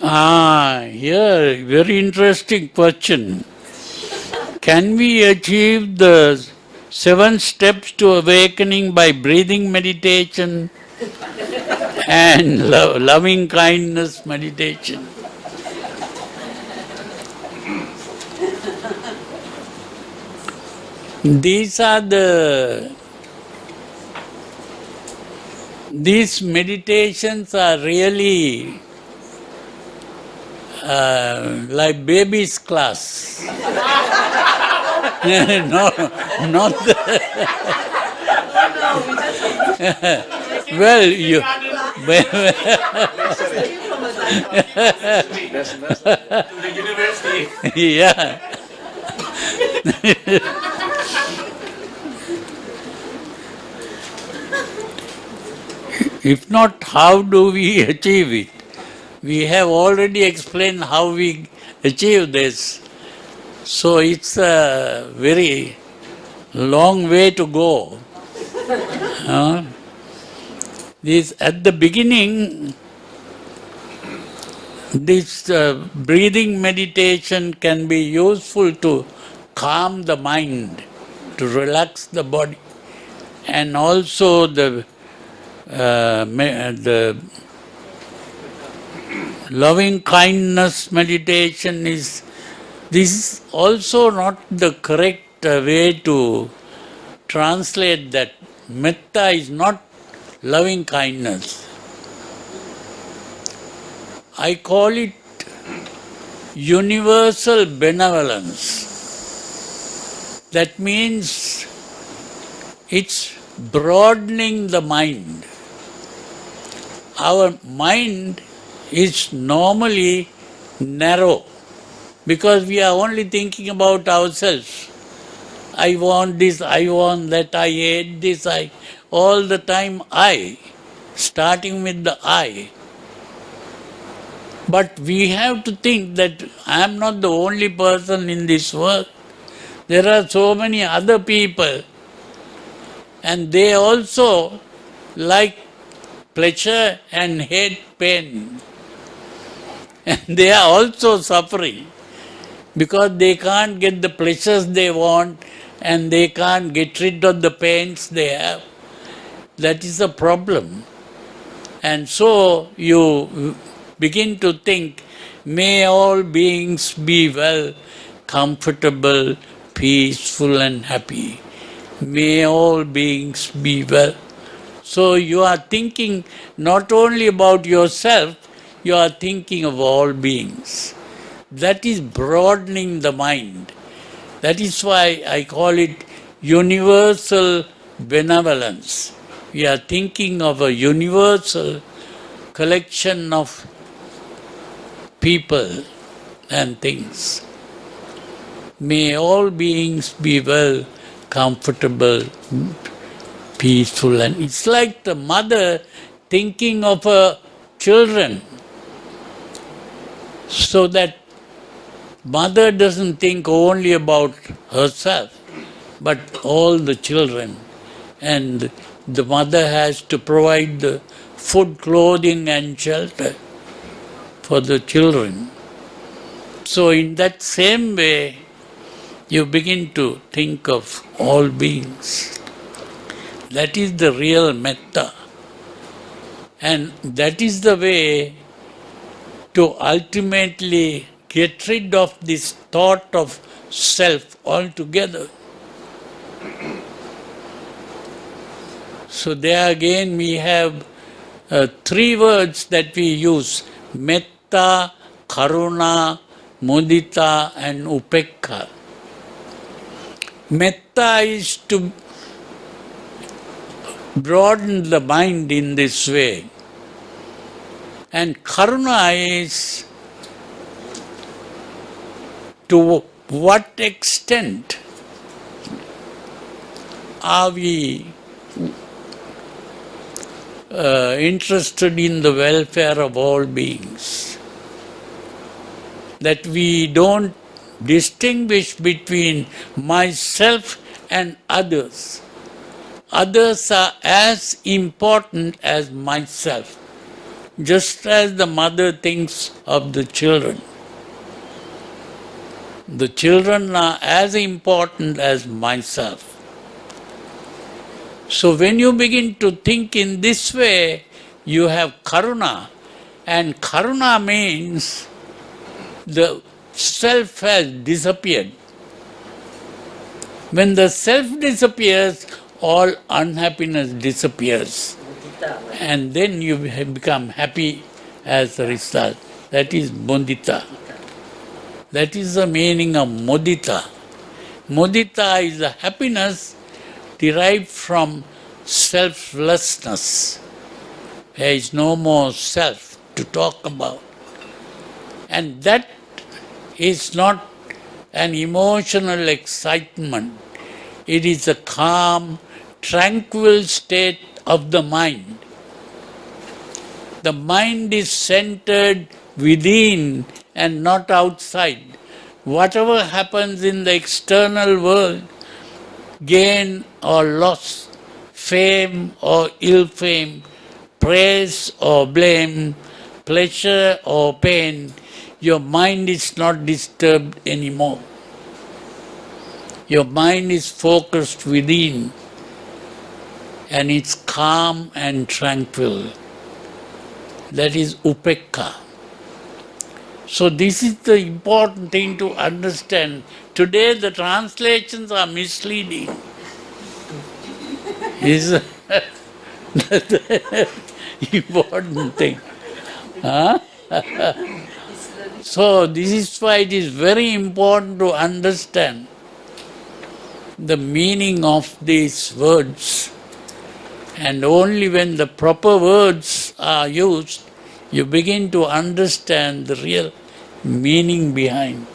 Here, very interesting question. Can we achieve the 7 steps to awakening by breathing meditation and loving kindness meditation? These meditations are really like baby's class. No, not the well, you. Yeah. If not, how do we achieve it? We have already explained how we achieve this. So it's a very long way to go. This at the beginning, this breathing meditation can be useful to calm the mind, to relax the body, and also the loving kindness meditation is also not the correct way to translate that. Metta is not loving kindness. I call it universal benevolence. That means it's broadening the mind. Our mind is normally narrow because we are only thinking about ourselves. I want this, I want that, I hate this, all the time I, starting with the I. But we have to think that I am not the only person in this world. There are so many other people, and they also like pleasure and hate pain. And they are also suffering because they can't get the pleasures they want and they can't get rid of the pains they have. That is a problem. And so you begin to think, may all beings be well, comfortable, peaceful and happy. May all beings be well. So you are thinking not only about yourself, you are thinking of all beings. That is broadening the mind. That is why I call it universal benevolence. We are thinking of a universal collection of people and things. May all beings be well, comfortable, peaceful, and it's like the mother thinking of her children, so that mother doesn't think only about herself, but all the children. And the mother has to provide the food, clothing and shelter for the children. So in that same way, you begin to think of all beings. That is the real metta. And that is the way to ultimately get rid of this thought of self altogether. So there again we have 3 words that we use: metta, karuna, mudita and upekha. Metta is to broaden the mind in this way. And karuna is to what extent are we interested in the welfare of all beings. That we don't distinguish between myself and just as the mother thinks of the children. The children are as important as myself. So when you begin to think in this way, you have karuna. And karuna means the self has disappeared. When the self disappears, all unhappiness disappears. And then you become happy as a result. That is mudita. That is the meaning of mudita. Mudita is a happiness derived from selflessness. There is no more self to talk about. And that is not an emotional excitement. It is a calm, tranquil state of the mind. The mind is centered within and not outside. Whatever happens in the external world, gain or loss, fame or ill fame, praise or blame, pleasure or pain, your mind is not disturbed anymore. Your mind is focused within and it's calm and tranquil. That is upekka. So this is the important thing to understand. Today the translations are misleading. Is the important thing. Huh? So this is why it is very important to understand the meaning of these words. And only when the proper words are used, you begin to understand the real meaning behind.